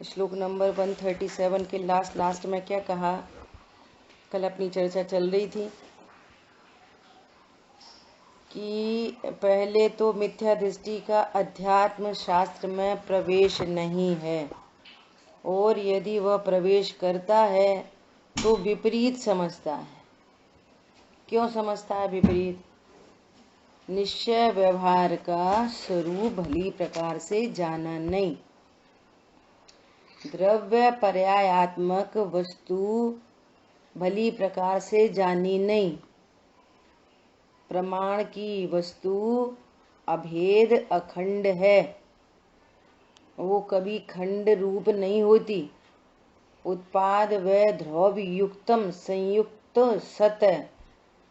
श्लोक नंबर 137 के लास्ट में क्या कहा? कल अपनी चर्चा चल रही थी कि पहले तो मिथ्या दृष्टि का अध्यात्म शास्त्र में प्रवेश नहीं है, और यदि वह प्रवेश करता है तो विपरीत समझता है। क्यों समझता है विपरीत? निश्चय व्यवहार का स्वरूप भली प्रकार से जाना नहीं, द्रव्य पर्यायात्मक वस्तु भली प्रकार से जानी नहीं, प्रमाण की वस्तु अभेद अखंड है, वो कभी खंड रूप नहीं होती। उत्पाद व ध्रुव युक्तम संयुक्त सत्य,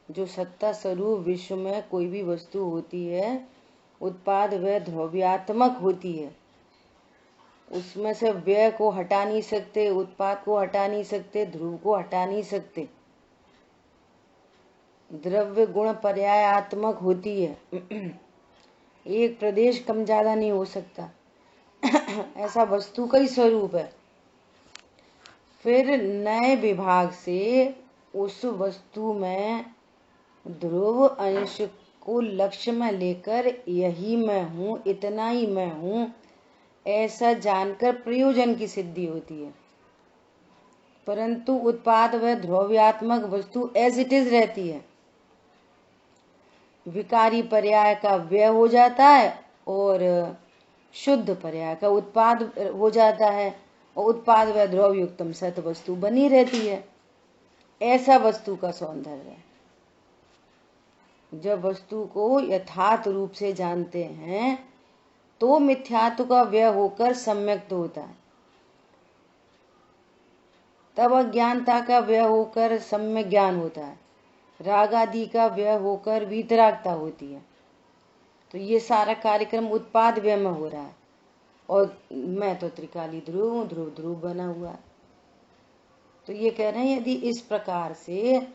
जो सत्ता स्वरूप विश्व में कोई भी वस्तु होती है उत्पाद व ध्रुव्यात्मक होती है। उसमें से व्यय को हटा नहीं सकते, उत्पाद को हटा नहीं सकते, ध्रुव को हटा नहीं सकते। द्रव्य गुण पर्यायात्मक होती है, एक प्रदेश कम ज्यादा नहीं हो सकता। ऐसा वस्तु का ही स्वरूप है। फिर नए विभाग से उस वस्तु में ध्रुव अंश को लक्ष्य में लेकर यही मैं हूँ, इतना ही मैं हूँ, ऐसा जानकर प्रयोजन की सिद्धि होती है। परंतु उत्पाद व ध्रुव्यात्मक वस्तु एज इट इज रहती है। विकारी पर्याय का व्यय हो जाता है और शुद्ध पर्याय का उत्पाद हो जाता है, और उत्पाद व ध्रुव युक्तम सत वस्तु बनी रहती है। ऐसा वस्तु का सौंदर्य है। जब वस्तु को यथार्थ रूप से जानते हैं तो मिथ्यात्व का व्यय होकर सम्यक्त होता है, तब अज्ञानता का व्यय होकर सम्यक ज्ञान होता है, राग आदि का व्यय होकर वीतरागता होती है। तो ये सारा कार्यक्रम उत्पाद व्यय में हो रहा है, और मैं तो त्रिकाली ध्रुव ध्रुव ध्रुव बना हुआ है। तो ये कह रहे हैं यदि इस प्रकार से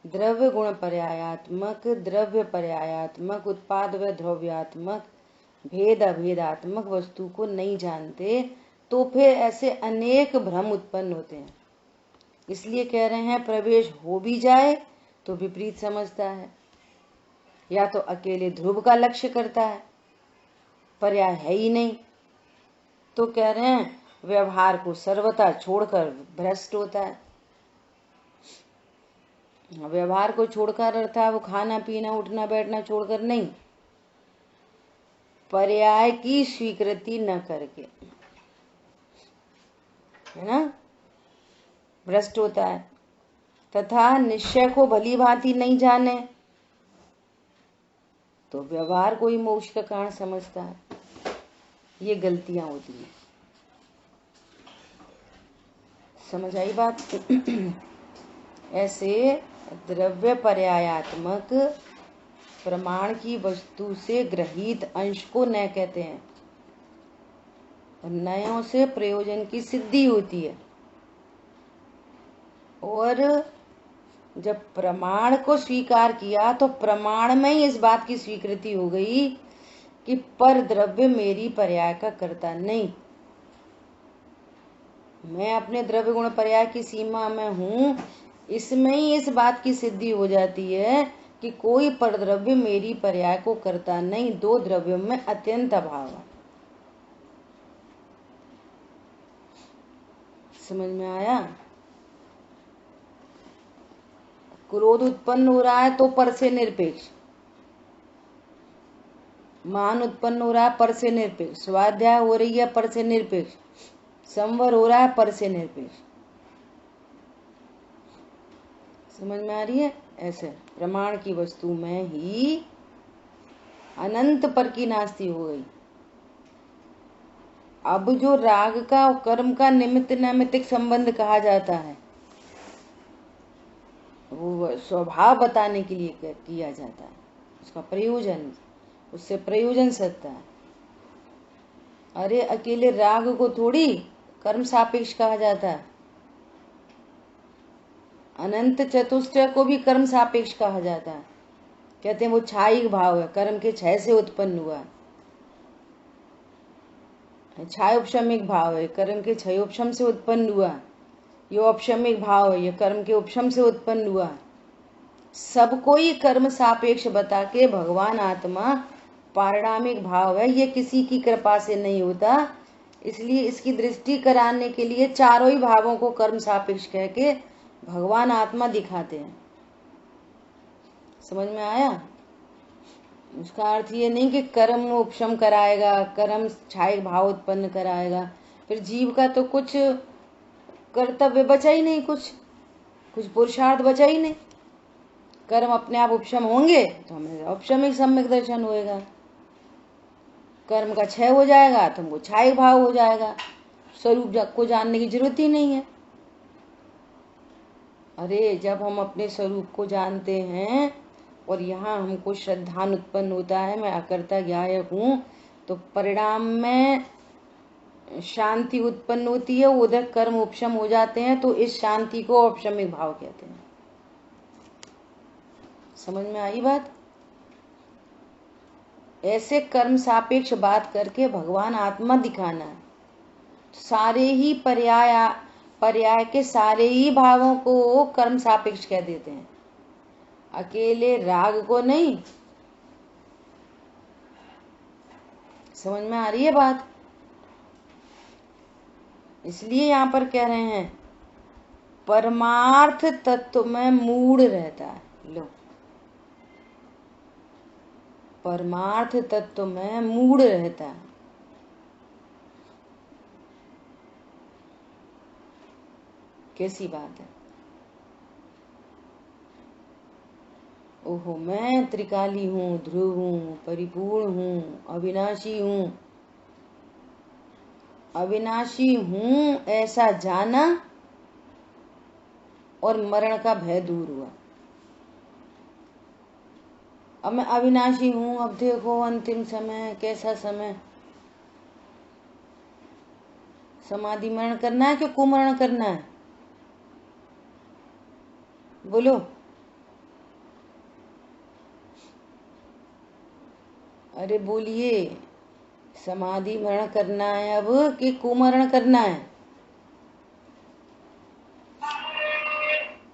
द्रव्य गुण पर्यायात्मक, द्रव्य पर्यायात्मक, उत्पाद व ध्रुव्यात्मक, भेद अभेदात्मक वस्तु को नहीं जानते तो फिर ऐसे अनेक भ्रम उत्पन्न होते हैं। इसलिए कह रहे हैं प्रवेश हो भी जाए तो विपरीत समझता है, या तो अकेले ध्रुव का लक्ष्य करता है, पर्याय है ही नहीं। तो कह रहे हैं व्यवहार को सर्वथा छोड़कर भ्रष्ट होता है। व्यवहार को छोड़कर अर्थात वो खाना पीना उठना बैठना छोड़कर नहीं, पर्याय की स्वीकृति न करके, है ना, भ्रष्ट होता है। तथा निश्चय को भली भांति नहीं जाने तो व्यवहार को ही मोक्ष का कारण समझता है। ये गलतियां होती हैं। समझ आई बात? ऐसे द्रव्य पर्यायात्मक प्रमाण की वस्तु से ग्रहित अंश को न कहते हैं, नयों से प्रयोजन की सिद्धि होती है। और जब प्रमाण को स्वीकार किया तो प्रमाण में ही इस बात की स्वीकृति हो गई कि पर द्रव्य मेरी पर्याय का कर्ता नहीं, मैं अपने द्रव्य गुण पर्याय की सीमा में हूँ। इसमें ही इस बात की सिद्धि हो जाती है कि कोई पर द्रव्य मेरी पर्याय को करता नहीं, दो द्रव्यों में अत्यंत अभाव है। समझ में आया? क्रोध उत्पन्न हो रहा है तो पर से निरपेक्ष, मान उत्पन्न हो रहा है पर से निरपेक्ष, स्वाध्याय हो रही है पर से निरपेक्ष, संवर हो रहा है पर से निरपेक्ष। समझ में आ रही है? ऐसे प्रमाण की वस्तु में ही अनंत पर की नास्ती हो गई। अब जो राग का और कर्म का निमित्त नैमित्तिक संबंध कहा जाता है वो स्वभाव बताने के लिए किया जाता है, उसका प्रयोजन, उससे प्रयोजन सकता है। अरे अकेले राग को थोड़ी कर्म सापेक्ष कहा जाता है, अनंत चतुष्टय को भी कर्म सापेक्ष कहा जाता है। कहते हैं वो छाई भाव है, कर्म के क्षय से उत्पन्न हुआ। छाय उपशमिक भाव है, कर्म के छय उपशम से उत्पन्न हुआ। ये औपशमिक भाव है, ये कर्म के उपशम से उत्पन्न हुआ। सबको ही कर्म सापेक्ष बता के भगवान आत्मा पारिणामिक भाव है, ये किसी की कृपा से नहीं होता। इसलिए इसकी दृष्टि कराने के लिए चारों ही भावों को कर्म सापेक्ष कह के भगवान आत्मा दिखाते हैं। समझ में आया? उसका अर्थ ये नहीं कि कर्म उपशम कराएगा, कर्म छाय भाव उत्पन्न कराएगा, फिर जीव का तो कुछ कर्तव्य बचा ही नहीं, कुछ पुरुषार्थ बचा ही नहीं। कर्म अपने आप उपशम होंगे तो हमें औपशमिक सम्यक दर्शन होएगा, कर्म का क्षय हो जाएगा तो हमको छाय भाव हो जाएगा, स्वरूप को जानने की जरूरत ही नहीं है। अरे जब हम अपने स्वरूप को जानते हैं और यहाँ हमको श्रद्धान उत्पन्न होता है, मैं अकर्ता ज्ञायक हूँ, तो परिणाम में शांति उत्पन्न होती है, उधर कर्म उपशम हो जाते हैं, तो इस शांति को औपशमिक भाव कहते हैं। समझ में आई बात? ऐसे कर्म सापेक्ष बात करके भगवान आत्मा दिखाना है। सारे ही पर्याय के सारे ही भावों को कर्म सापेक्ष कह देते हैं, अकेले राग को नहीं। समझ में आ रही है बात? इसलिए यहाँ पर कह रहे हैं परमार्थ तत्व में मूढ़ रहता है। लो, परमार्थ तत्व में मूढ़ रहता है। कैसी बात है? ओहो, मैं त्रिकाली हूँ, ध्रुव हूँ, परिपूर्ण हूँ, अविनाशी हूँ। अविनाशी हूँ ऐसा जाना और मरण का भय दूर हुआ। अब मैं अविनाशी हूँ, अब देखो अंतिम समय कैसा समय, समाधि मरण करना है कि कुमरण करना है? बोलो। अरे बोलिए, समाधि मरण करना है अब कि कुमरण करना है?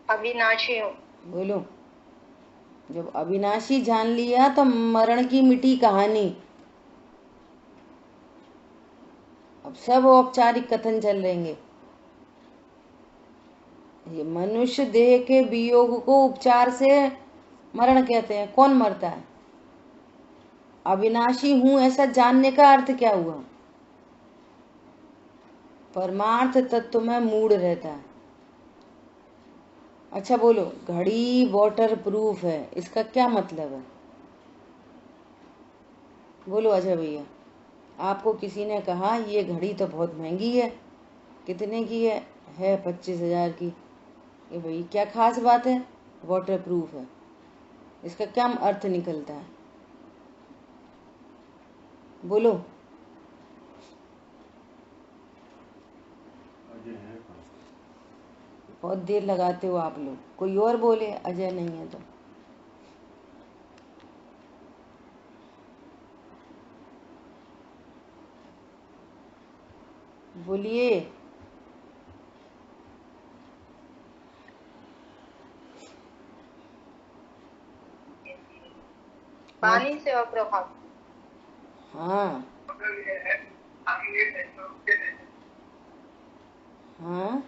अविनाशी हूँ। बोलो। जब अविनाशी जान लिया तो मरण की मिटी कहानी। अब सब औपचारिक कथन चल रहेंगे। ये मनुष्य देह के वियोग को उपचार से मरण कहते हैं। कौन मरता है? अविनाशी हूं ऐसा जानने का अर्थ क्या हुआ? परमार्थ तत्व में मूढ़ रहता है। अच्छा बोलो, घड़ी वाटर प्रूफ है, इसका क्या मतलब है? बोलो अजय भैया। आपको किसी ने कहा ये घड़ी तो बहुत महंगी है। कितने की है? 25,000 की। ये भाई क्या खास बात है? वाटर प्रूफ है, इसका क्या अर्थ निकलता है? बोलो। बहुत देर लगाते हो आप लोग। कोई और बोले, अजय नहीं है तो। बोलिए। पानी से अप्रभाव। हाँ हाँ,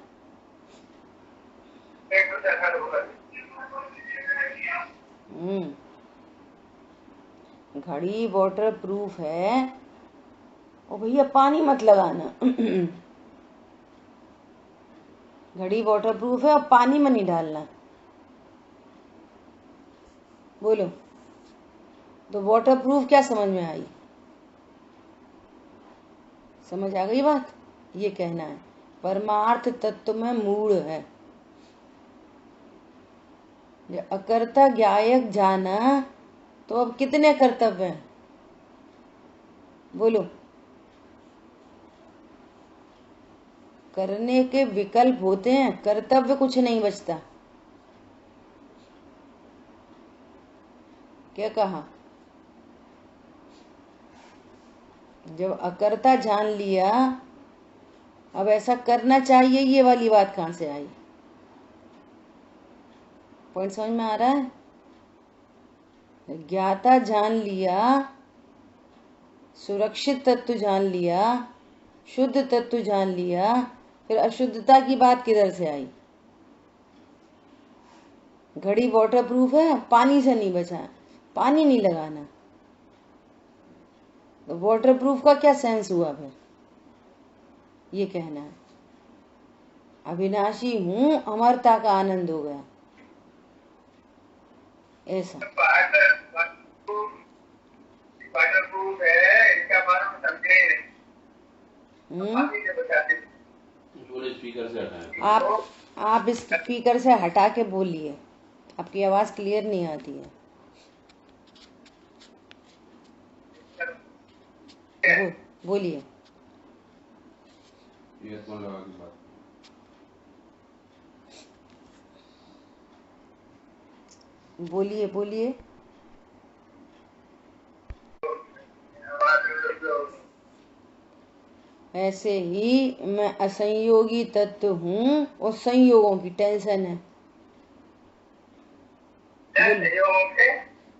घड़ी वाटर प्रूफ है। ओ भैया पानी मत लगाना। घड़ी वाटर प्रूफ है और पानी में नहीं डालना। बोलो। तो वाटर प्रूफ क्या समझ में आई? समझ आ गई बात? ये कहना है परमार्थ तत्व में मूढ़ है। अकर्ता ज्ञायक जाना, तो अब कितने कर्तव्य हैं? बोलो। करने के विकल्प होते हैं, कर्तव्य कुछ नहीं बचता। क्या कहा? जब अकर्ता जान लिया, अब ऐसा करना चाहिए, ये वाली बात कहाँ से आई? पॉइंट समझ में आ रहा है? ज्ञाता जान लिया, सुरक्षित तत्व जान लिया, शुद्ध तत्व जान लिया, फिर अशुद्धता की बात किधर से आई? घड़ी वाटर प्रूफ है, पानी से नहीं बचा, पानी नहीं लगाना, तो वाटर प्रूफ का क्या सेंस हुआ फिर? ये कहना है अविनाशी हूं, अमरता का आनंद हो गया, ऐसा। स्पीकर से हटाएं। आप स्पीकर से हटा के बोलिए, आपकी आवाज क्लियर नहीं आती है। बोलिए। ईयरफोन लगा के बात। बोलिए बोलिए। ऐसे ही मैं असंयोगी तत्व हूँ और संयोगों की टेंशन है।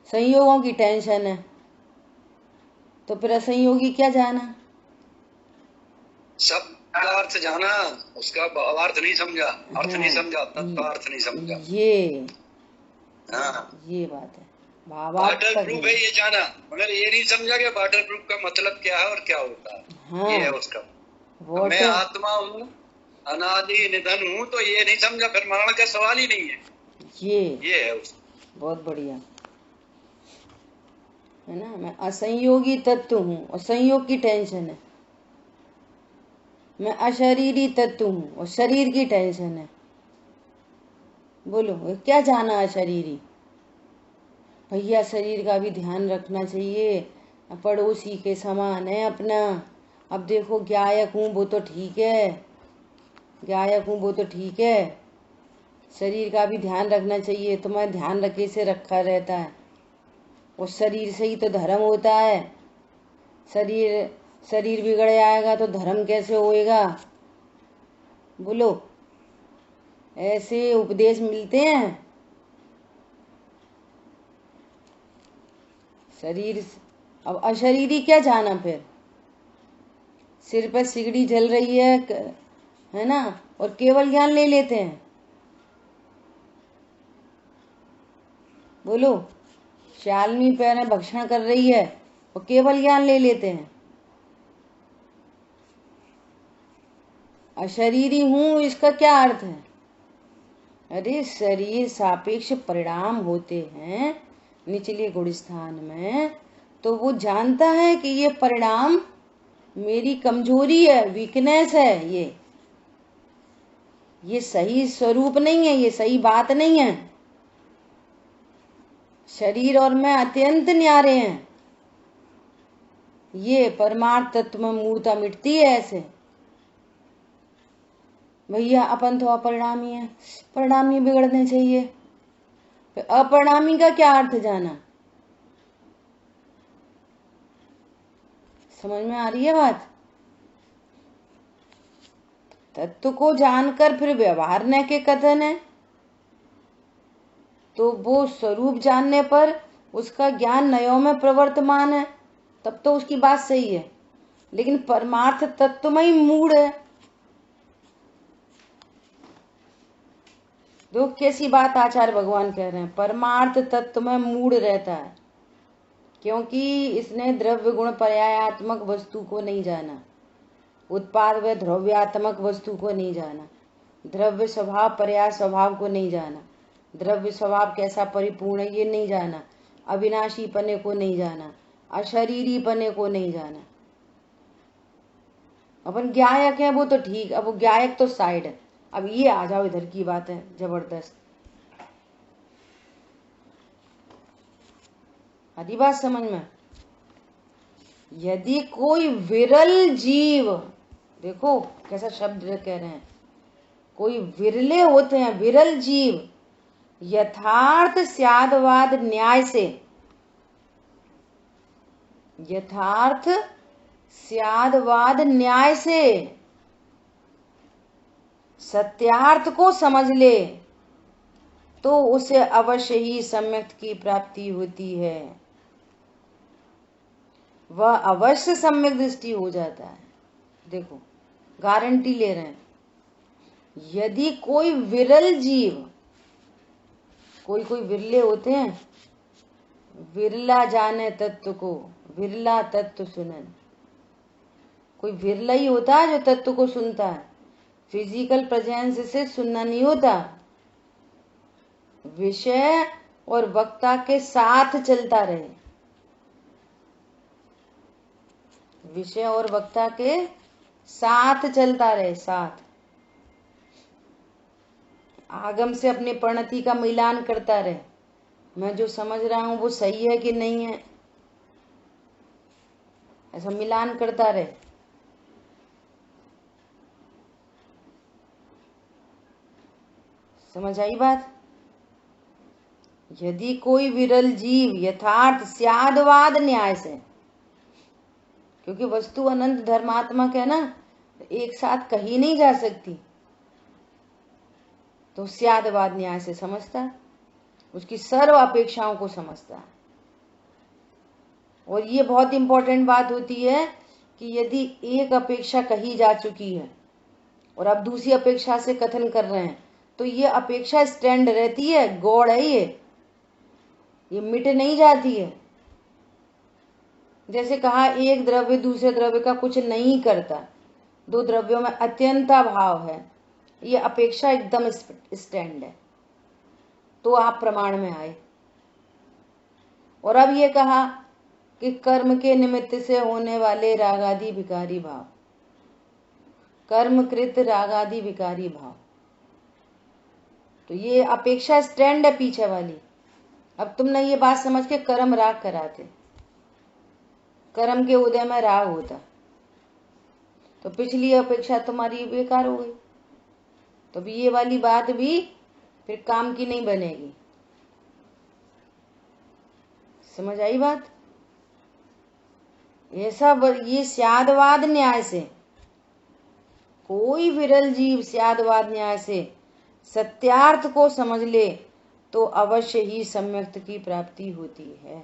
संयोगों की टेंशन है, तो फिर असंयोगी क्या जाना? सब अर्थ जाना, उसका भावार्थ नहीं समझा, अर्थ नहीं समझा, तत्वार्थ नहीं समझा। ये हाँ, ये बात है, भावार्थ वाटर तक प्रूफ है ये जाना, मगर ये नहीं समझा कि वाटर प्रूफ का मतलब क्या है और क्या होता है। हाँ, ये है उसका। मैं आत्मा हूँ, अनादि निधन हूँ, तो ये नहीं समझा, फिर मरण का सवाल ही नहीं है। ये है उसका। बहुत बढ़िया है ना। मैं असंयोगी तत्व हूँ और संयोग की टेंशन है। मैं अशरीरी तत्व हूँ और शरीर की टेंशन है। बोलो क्या जाना अशरीरी? भैया शरीर का भी ध्यान रखना चाहिए, पड़ोसी के समान है अपना। अब देखो गायक हूँ वो तो ठीक है, गायक हूँ वो तो ठीक है, शरीर का भी ध्यान रखना चाहिए। तुम्हें ध्यान रखे से रखा रहता है, उस शरीर से ही तो धर्म होता है। शरीर बिगड़ जाएगा तो धर्म कैसे होएगा? बोलो, ऐसे उपदेश मिलते हैं। शरीर, अब अशरीरी क्या जाना फिर? सिर पर सिगड़ी जल रही है ना, और केवल ज्ञान ले लेते हैं। बोलो, शालनी पैर भक्षण कर रही है और केवल ज्ञान ले लेते हैं। अशरीरी हूं, इसका क्या अर्थ है? अरे शरीर सापेक्ष परिणाम होते हैं निचले गुण स्थान में, तो वो जानता है कि ये परिणाम मेरी कमजोरी है, वीकनेस है, ये सही स्वरूप नहीं है, ये सही बात नहीं है। शरीर और मैं अत्यंत न्यारे हैं। ये परमार्थ तत्व में मूर्ता मिटती है ऐसे। भैया अपन तो अपरिणामी है, परिणामी बिगड़ने चाहिए। फिर अपरिणामी का क्या अर्थ जाना? समझ में आ रही है बात? तत्व को जानकर फिर व्यवहारने के कथन है, तो वो स्वरूप जानने पर उसका ज्ञान नयों में प्रवर्तमान है, तब तो उसकी बात सही है। लेकिन परमार्थ तत्व में ही मूढ़ है। दो कैसी बात आचार्य भगवान कह रहे हैं, परमार्थ तत्व में मूढ़ रहता है, क्योंकि इसने द्रव्य गुण पर्यायात्मक वस्तु को नहीं जाना, उत्पाद व द्रव्यात्मक वस्तु को नहीं जाना, द्रव्य स्वभाव पर्याय स्वभाव को नहीं जाना, द्रव्य स्वभाव कैसा परिपूर्ण है ये नहीं जाना, अविनाशी पने को नहीं जाना, अशरीरी पने को नहीं जाना। अपन गायक है वो तो ठीक, अब वो गायक तो साइड है। अब ये आ जाओ, इधर की बात है जबरदस्त। आधी बात समझ में? यदि कोई विरल जीव, देखो कैसा शब्द कह रहे हैं, कोई विरले होते हैं, विरल जीव यथार्थ स्यादवाद न्याय से, यथार्थ स्यादवाद न्याय से सत्यार्थ को समझ ले तो उसे अवश्य ही सम्यक की प्राप्ति होती है। वह अवश्य सम्यक दृष्टि हो जाता है। देखो, गारंटी ले रहे हैं। यदि कोई विरल जीव, कोई विरले होते हैं, विरला जाने तत्व को, विरला तत्व सुनन, कोई विरला ही होता है जो तत्व को सुनता है। फिजिकल प्रेजेंस से सुनना नहीं होता, विषय और वक्ता के साथ चलता रहे, विषय और वक्ता के साथ चलता रहे, साथ आगम से अपनी परिणति का मिलान करता रहे। मैं जो समझ रहा हूं वो सही है कि नहीं है, ऐसा मिलान करता रहे। समझ आई बात? यदि कोई विरल जीव यथार्थ स्यादवाद न्याय से, क्योंकि वस्तु अनंत धर्मात्मक है ना, एक साथ कहीं नहीं जा सकती, तो स्यादवाद न्याय से समझता, उसकी सर्व अपेक्षाओं को समझता। और ये बहुत इंपॉर्टेंट बात होती है कि यदि एक अपेक्षा कही जा चुकी है और अब दूसरी अपेक्षा से कथन कर रहे हैं, तो ये अपेक्षा स्टैंड रहती है, गौड़ है, ये मिट नहीं जाती है। जैसे कहा, एक द्रव्य दूसरे द्रव्य का कुछ नहीं करता, दो द्रव्यों में अत्यंता भाव है, ये अपेक्षा एकदम स्टैंड है, तो आप प्रमाण में आए। और अब ये कहा कि कर्म के निमित्त से होने वाले रागादि विकारी भाव, कर्मकृत रागादि विकारी भाव, तो ये अपेक्षा स्टैंड है पीछे वाली। अब तुमने ये बात समझ के कर्म राग कराते, कर्म के उदय में राग होता, तो पिछली अपेक्षा तुम्हारी बेकार हो गई, तो भी ये वाली बात भी फिर काम की नहीं बनेगी। समझ आई बात? ये स्यादवाद न्याय से, कोई विरल जीव स्यादवाद न्याय से सत्यार्थ को समझ ले तो अवश्य ही सम्यक्त की प्राप्ति होती है।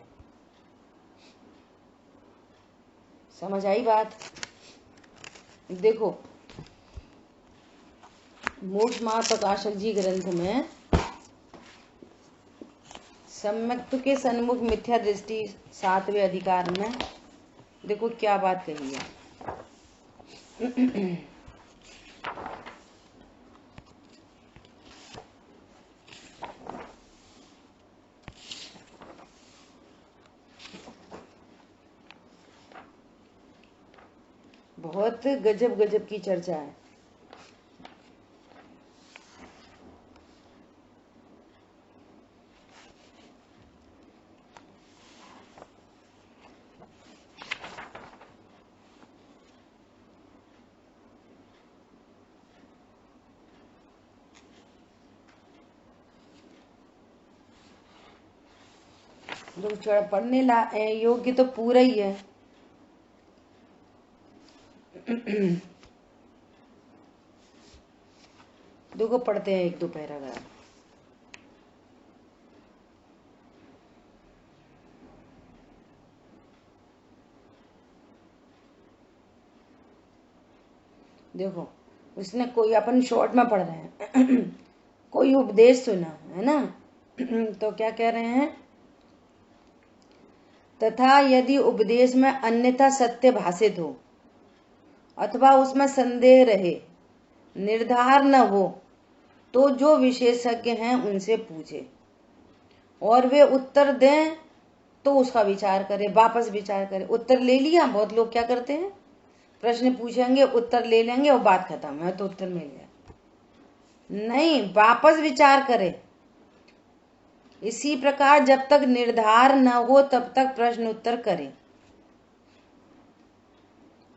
समझ आई बात? देखो, मोक्ष मार्ग प्रकाशक जी ग्रंथ में सम्यक्त के सन्मुख मिथ्या दृष्टि 7वें अधिकार में देखो क्या बात कही है। बहुत गजब गजब की चर्चा है। जो पढ़ने योग्य तो पूरा ही है। देखो, पढ़ते हैं एक दो पैराग्राफ। देखो, उसने कोई, अपन शॉर्ट में पढ़ रहे हैं कोई उपदेश सुना है ना, तो क्या कह रहे हैं, तथा यदि उपदेश में अन्यथा सत्य भाषित हो अथवा उसमें संदेह रहे, निर्धार न हो, तो जो विशेषज्ञ हैं उनसे पूछे और वे उत्तर दें तो उसका विचार करे, वापस विचार करे। उत्तर ले लिया, बहुत लोग क्या करते हैं, प्रश्न पूछेंगे, उत्तर ले लेंगे और बात खत्म है, तो उत्तर मिल गया। नहीं, वापस विचार करे। इसी प्रकार जब तक निर्धार न हो तब तक प्रश्न उत्तर करें।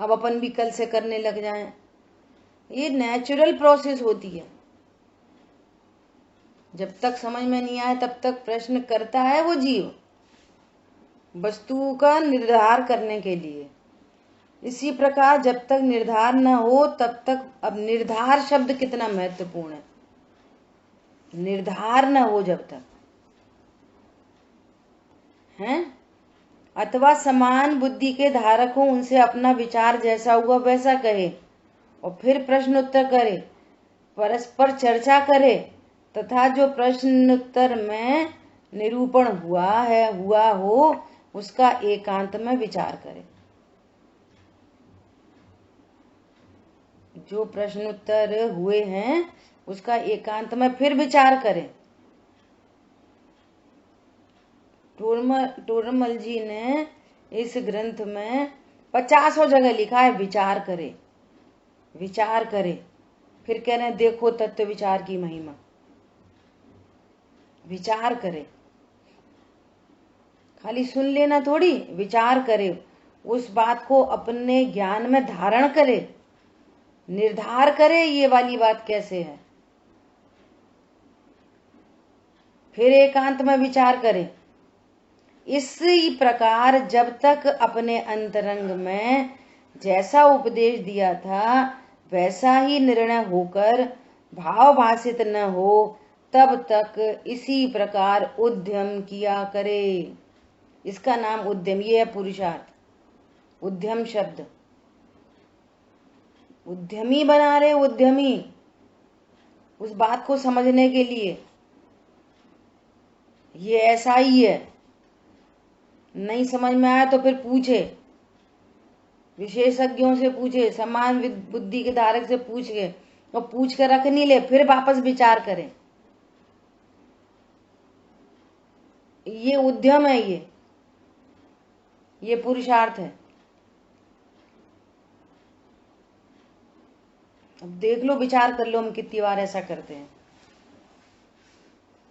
अब अपन भी कल से करने लग जाएं, ये नेचुरल प्रोसेस होती है। जब तक समझ में नहीं आए तब तक प्रश्न करता है वो जीव, वस्तु का निर्धार करने के लिए। इसी प्रकार जब तक निर्धार न हो तब तक, अब निर्धार शब्द कितना महत्वपूर्ण है, निर्धार न हो जब तक हैं, अथवा समान बुद्धि के धारक हो उनसे अपना विचार जैसा हुआ वैसा कहे और फिर प्रश्न उत्तर करे, परस्पर चर्चा करे तथा जो प्रश्न उत्तर में निरूपण हुआ हो उसका एकांत में विचार करे। जो प्रश्न उत्तर हुए हैं उसका एकांत में फिर विचार करें। टोडरमल जी ने इस ग्रंथ में 50 जगह लिखा है विचार करे, विचार करे। फिर कह रहे हैं देखो तत्व विचार की महिमा, विचार करे, खाली सुन लेना थोड़ी, विचार करे, उस बात को अपने ज्ञान में धारण करे, निर्धार करे ये वाली बात कैसे है, फिर एकांत में विचार करे। इसी प्रकार जब तक अपने अंतरंग में जैसा उपदेश दिया था वैसा ही निर्णय होकर भाव भाषित न हो तब तक इसी प्रकार उद्यम किया करे। इसका नाम उद्यम, ये है पुरुषार्थ। उद्यम शब्द, उद्यमी बना रहे, उद्यमी उस बात को समझने के लिए। ये ऐसा ही है, नहीं समझ में आया तो फिर पूछे, विशेषज्ञों से पूछे, समान बुद्धि के धारक से पूछ के, और पूछ कर रख नहीं ले, फिर वापस विचार करें। ये उद्यम है, ये पुरुषार्थ है। अब देख लो, विचार कर लो हम कितनी बार ऐसा करते हैं।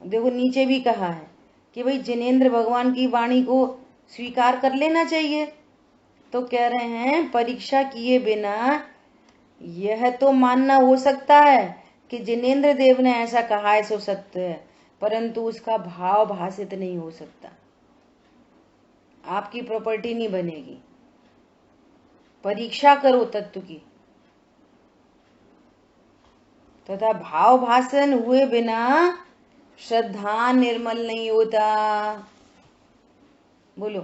देखो नीचे भी कहा है कि भाई जिनेंद्र भगवान की वाणी को स्वीकार कर लेना चाहिए, तो कह रहे हैं परीक्षा किए बिना यह तो मानना हो सकता है कि जिनेंद्र देव ने ऐसा कहा है सो सत्य है, परंतु उसका भाव भाषित नहीं हो सकता, आपकी प्रॉपर्टी नहीं बनेगी। परीक्षा करो तत्व की, तथा भाव भाषण हुए बिना श्रद्धा निर्मल नहीं होता। बोलो,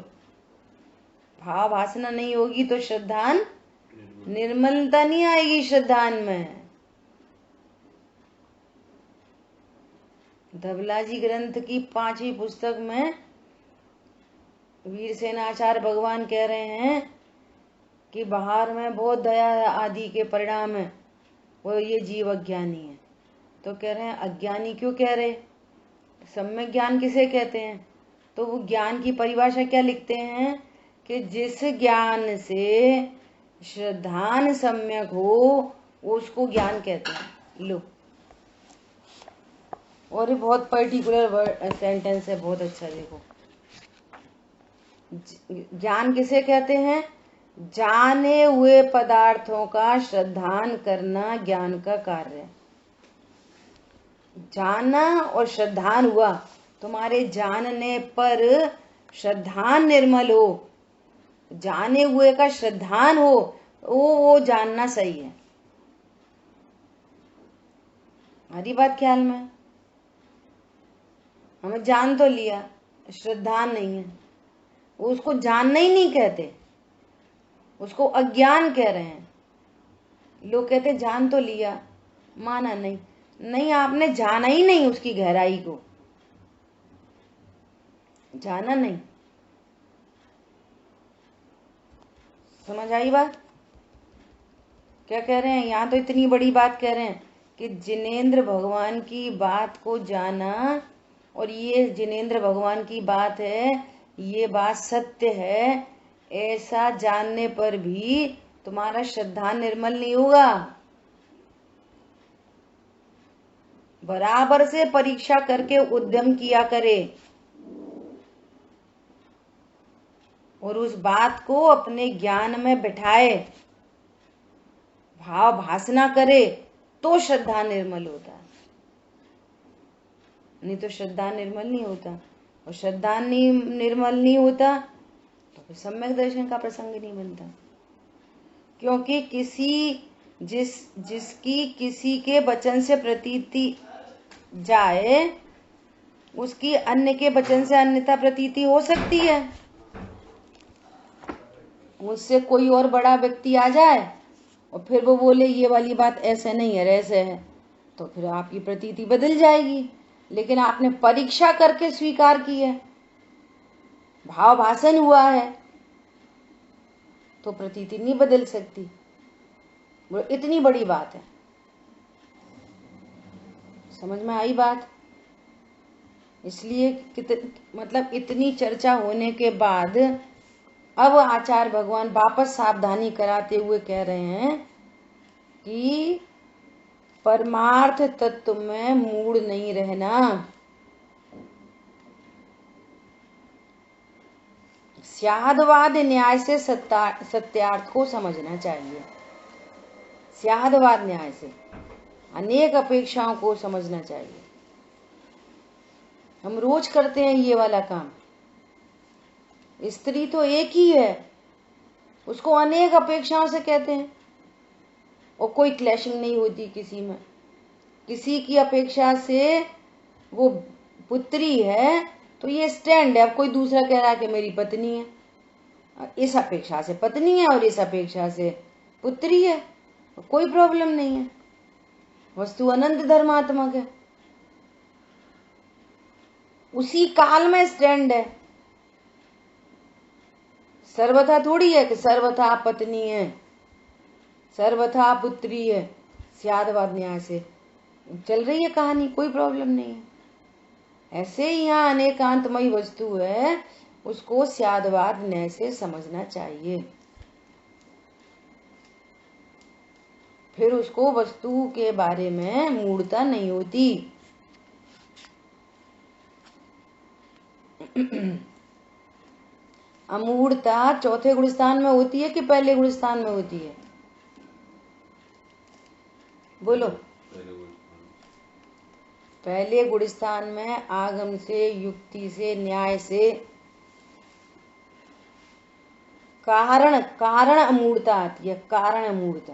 भाव भाषण नहीं होगी तो श्रद्धा निर्मलता नहीं आएगी श्रद्धान में। धवलाजी ग्रंथ की 5वीं पुस्तक में वीरसेनाचार्य भगवान कह रहे हैं कि बाहर में बहुत दया आदि के परिणाम है, वो ये जीव अज्ञानी है। तो कह रहे हैं अज्ञानी क्यों कह रहे, सम्यक ज्ञान किसे कहते हैं? तो वो ज्ञान की परिभाषा क्या लिखते हैं कि जिस ज्ञान से श्रद्धान सम्यक हो उसको ज्ञान कहते हैं। लो, और ये बहुत पर्टिकुलर वर्ड सेंटेंस है, बहुत अच्छा। देखो, ज्ञान किसे कहते हैं? जाने हुए पदार्थों का श्रद्धान करना ज्ञान का कार्य है। जाना और श्रद्धान हुआ, तुम्हारे जानने पर श्रद्धान निर्मल हो, जाने हुए का श्रद्धान हो, वो जानना सही है। हमारी बात ख्याल में, हमें जान तो लिया, श्रद्धान नहीं है, वो उसको जानना ही नहीं कहते, उसको अज्ञान कह रहे हैं। लोग कहते जान तो लिया, माना नहीं। नहीं, आपने जाना ही नहीं, उसकी गहराई को जाना नहीं। समझ आई बात? क्या कह रहे हैं यहाँ? तो इतनी बड़ी बात कह रहे हैं कि जिनेंद्र भगवान की बात को जाना, और ये जिनेंद्र भगवान की बात है, ये बात सत्य है, ऐसा जानने पर भी तुम्हारा श्रद्धा निर्मल नहीं होगा। बराबर से परीक्षा करके उद्यम किया करे और उस बात को अपने ज्ञान में बिठाए, भाव भासना करे, तो श्रद्धा निर्मल होता है, नहीं तो श्रद्धा निर्मल नहीं होता। और श्रद्धा निर्मल नहीं होता तो फिर सम्यक दर्शन का प्रसंग नहीं बनता। क्योंकि जिसकी किसी के वचन से प्रतीति जाए उसकी अन्य के वचन से अन्यथा प्रतीति हो सकती है। मुझसे कोई और बड़ा व्यक्ति आ जाए और फिर वो बोले ये वाली बात ऐसे नहीं है ऐसे है, तो फिर आपकी प्रतीति बदल जाएगी। लेकिन आपने परीक्षा करके स्वीकार की है, भाव भाषण हुआ है, तो प्रतीति नहीं बदल सकती। वो इतनी बड़ी बात है। समझ में आई बात? इसलिए मतलब इतनी चर्चा होने के बाद अब आचार्य भगवान वापस सावधानी कराते हुए कह रहे हैं कि परमार्थ तत्व में मूढ़ नहीं रहना। स्यादवाद न्याय से सत्यार्थ को समझना चाहिए। स्यादवाद न्याय से अनेक अपेक्षाओं को समझना चाहिए। हम रोज करते हैं ये वाला काम। स्त्री तो एक ही है, उसको अनेक अपेक्षाओं से कहते हैं और कोई क्लैशिंग नहीं होती किसी में। किसी की अपेक्षा से वो पुत्री है तो ये स्टैंड है। अब कोई दूसरा कह रहा है कि मेरी पत्नी है, इस अपेक्षा से पत्नी है और इस अपेक्षा से पुत्री है, कोई प्रॉब्लम नहीं है। वस्तु अनंत धर्मात्मक है। उसी काल में स्टैंड है। सर्वथा थोड़ी है कि सर्वथा पत्नी है, सर्वथा पुत्री है। स्यादवाद न्याय से चल रही है कहानी, कोई प्रॉब्लम नहीं है। ऐसे ही यहाँ अनेकांतमयी वस्तु है, उसको स्यादवाद न्याय से समझना चाहिए। फिर उसको वस्तु के बारे में मूढ़ता नहीं होती। अमूढ़ता चौथे गुणस्थान में होती है कि पहले गुणस्थान में होती है? बोलो। पहले गुणस्थान में आगम से, युक्ति से, न्याय से कारण अमूढ़ता आती है। कारण अमूढ़ता।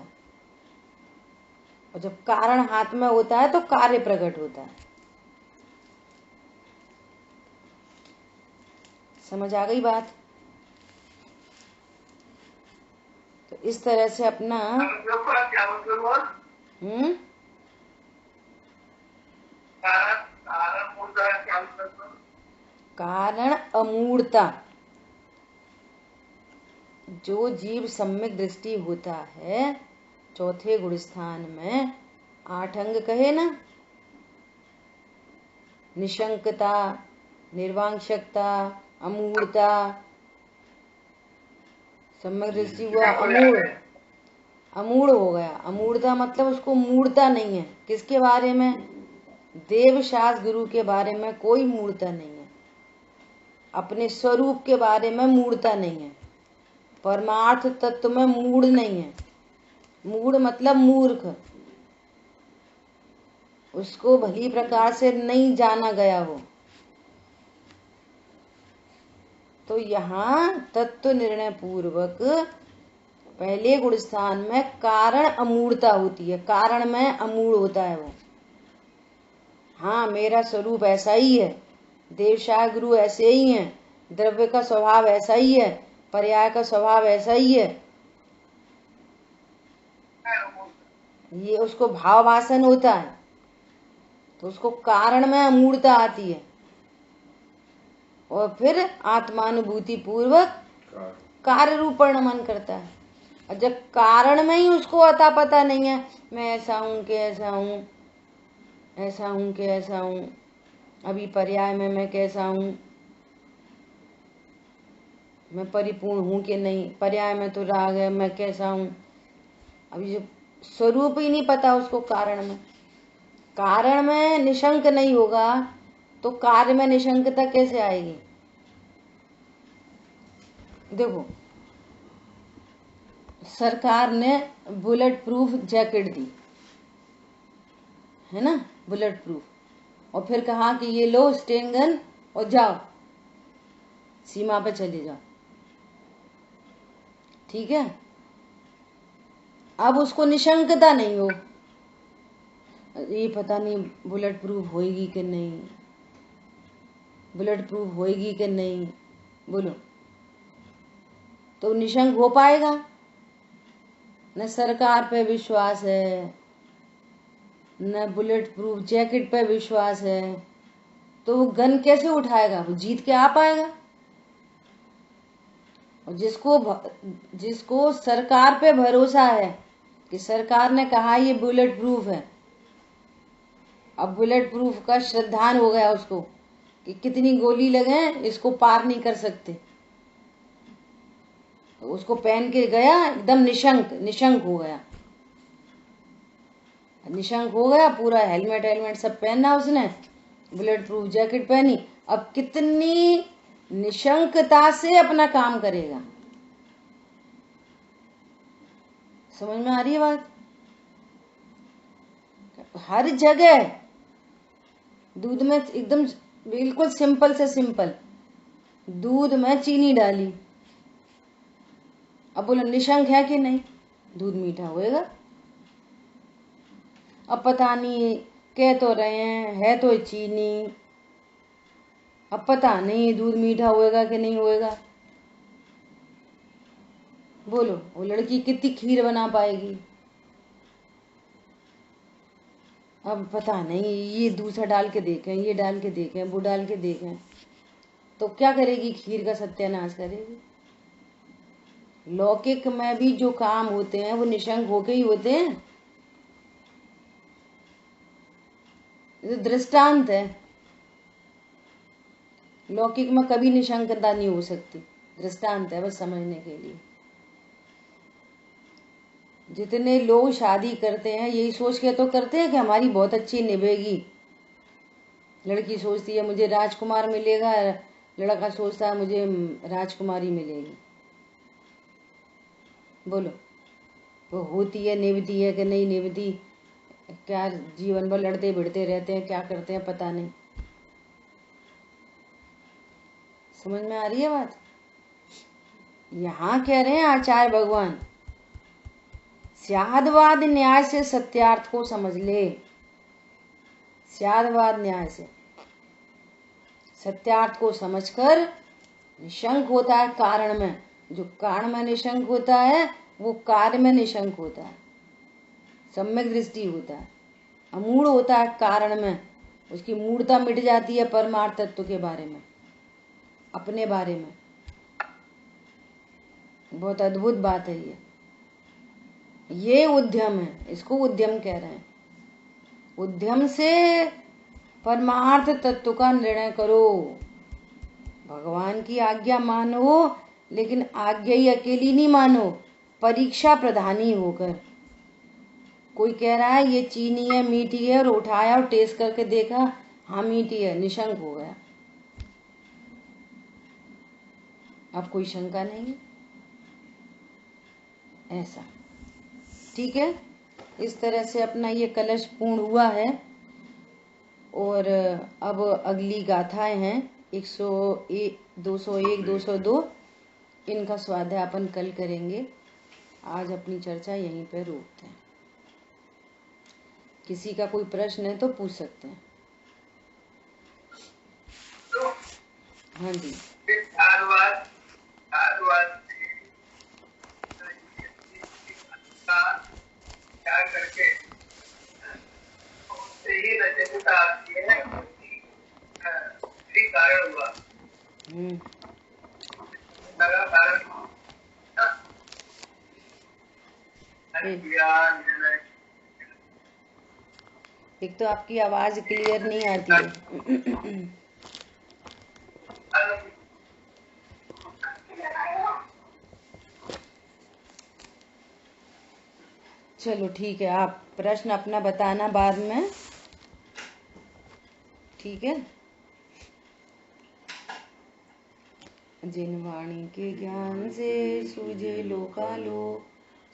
और जब कारण हाथ में होता है तो कार्य प्रकट होता है। समझ आ गई बात? तो इस तरह से अपना कारण अमूढ़ता, जो जीव सम्यक दृष्टि होता है चौथे गुणस्थान में 8 अंग कहे ना, निशंकता, निर्वांशकता, अमूढ़ता, सम्यक दृष्टि हुआ अमूढ़, अमूढ़ हो गया। अमूढ़ता मतलब उसको मूढ़ता नहीं है। किसके बारे में? देव शास्त्र गुरु के बारे में कोई मूढ़ता नहीं है। अपने स्वरूप के बारे में मूढ़ता नहीं है। परमार्थ तत्व में मूढ़ नहीं है। मूढ़ मतलब मूर्ख, उसको भली प्रकार से नहीं जाना गया हो। तो यहाँ तत्व निर्णय पूर्वक पहले गुणस्थान में कारण अमूढ़ता होती है। कारण में अमूढ़ होता है वो। हाँ, मेरा स्वरूप ऐसा ही है, देवशाह गुरु ऐसे ही हैं, द्रव्य का स्वभाव ऐसा ही है, पर्याय का स्वभाव ऐसा ही है, ये उसको भाव भाषण होता है। तो उसको कारण में अमूढ़ता आती है और फिर आत्मानुभूति पूर्वक कार्य रूपण नमन करता है। और जब कारण में ही उसको अता पता नहीं है, मैं ऐसा हूं कि ऐसा हूं, ऐसा हूं कि ऐसा हूं, अभी पर्याय में मैं कैसा हूं, मैं परिपूर्ण हूं कि नहीं, पर्याय में तो राग है, मैं कैसा हूं। अभी जो स्वरूप ही नहीं पता उसको कारण में, कारण में निशंक नहीं होगा तो कार्य में निशंकता कैसे आएगी? देखो, सरकार ने बुलेट प्रूफ जैकेट दी है ना, बुलेट प्रूफ, और फिर कहा कि ये लो स्टेन गन और जाओ सीमा पे चले जाओ। ठीक है, अब उसको निशंकता नहीं हो, ये पता नहीं बुलेट प्रूफ होएगी कि नहीं, बुलेट प्रूफ होएगी कि नहीं, बोलो, तो निशंक हो पाएगा? न सरकार पे विश्वास है, न बुलेट प्रूफ जैकेट पे विश्वास है, तो वो गन कैसे उठाएगा? वो जीत के आ पाएगा? और जिसको सरकार पे भरोसा है कि सरकार ने कहा ये बुलेट प्रूफ है, अब बुलेट प्रूफ का श्रद्धान हो गया उसको कि कितनी गोली लगे इसको पार नहीं कर सकते, तो उसको पहन के गया, एकदम निशंक हो गया, निशंक हो गया, पूरा हेलमेट सब पहना उसने, बुलेट प्रूफ जैकेट पहनी, अब कितनी निशंकता से अपना काम करेगा। समझ में आ रही है बात? हर जगह दूध में एकदम बिल्कुल सिंपल से सिंपल, दूध में चीनी डाली, अब बोलो निशंक है कि नहीं? दूध मीठा होएगा। अब पता नहीं कह तो रहे हैं है तो चीनी, अब पता नहीं दूध मीठा होएगा कि नहीं होएगा। बोलो वो लड़की कितनी खीर बना पाएगी? अब पता नहीं, ये दूसरा डाल के देखें, ये डाल के देखें, वो डाल के देखें, तो क्या करेगी? खीर का सत्यानाश करेगी। लौकिक में भी जो काम होते हैं वो निशंक होके ही होते हैं। तो दृष्टांत है, लौकिक में कभी निशंकता नहीं हो सकती, दृष्टांत है बस समझने के लिए। जितने लोग शादी करते हैं यही सोच के तो करते हैं कि हमारी बहुत अच्छी निभेगी। लड़की सोचती है मुझे राजकुमार मिलेगा, लड़का सोचता है मुझे राजकुमारी मिलेगी। बोलो वो होती है, निभती है कि नहीं निभती? क्या जीवन भर लड़ते भिड़ते रहते हैं, क्या करते हैं पता नहीं। समझ में आ रही है बात? यहाँ कह रहे हैं आचार्य भगवान, स्यादवाद न्याय से सत्यार्थ को समझ ले। स्यादवाद न्याय से सत्यार्थ को समझकर निशंक होता है कारण में, जो कारण में निशंक होता है वो कार्य में निशंक होता है, सम्यक दृष्टि होता है। अमूढ़ होता है कारण में, उसकी मूढ़ता मिट जाती है परमार्थ तत्व के बारे में, अपने बारे में। बहुत अद्भुत बात है ये उद्यम है, इसको उद्यम कह रहे हैं। उद्यम से परमार्थ तत्व का निर्णय करो, भगवान की आज्ञा मानो, लेकिन आज्ञा ही अकेली नहीं मानो, परीक्षा प्रधानी होकर। कोई कह रहा है ये चीनी है मीठी है, और उठाया और टेस्ट करके देखा हाँ मीठी है, निशंक हो गया, अब कोई शंका नहीं, ऐसा। ठीक है, इस तरह से अपना ये कलश पूर्ण हुआ है। और अब अगली गाथाएं हैं 101, 201, 202, इनका स्वाध्याय अपन कल करेंगे। आज अपनी चर्चा यहीं पे रोकते हैं। किसी का कोई प्रश्न है तो पूछ सकते हैं। हाँ जी। करके उससे ही रचयिता आती है, कारण हुआ एक तो आपकी आवाज क्लियर नहीं आती है। चलो ठीक है, आप प्रश्न अपना बताना बाद में, ठीक है। जिन वाणी के ज्ञान से सूझे लोकालो,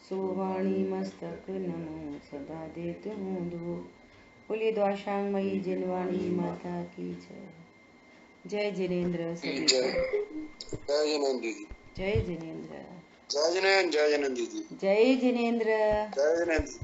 सो वाणी मस्तक नमो सदा देत हूँ दो। बोलिए द्वाशांगमयी जिन वाणी माता की जय। जय जिनेन्द्र सभी। जय जिनेन्द्र। जय जिनेन्द्र। जय जिनेन्द्र दीदी। जय जिनेन्द्र। जय जिनेन्द्र।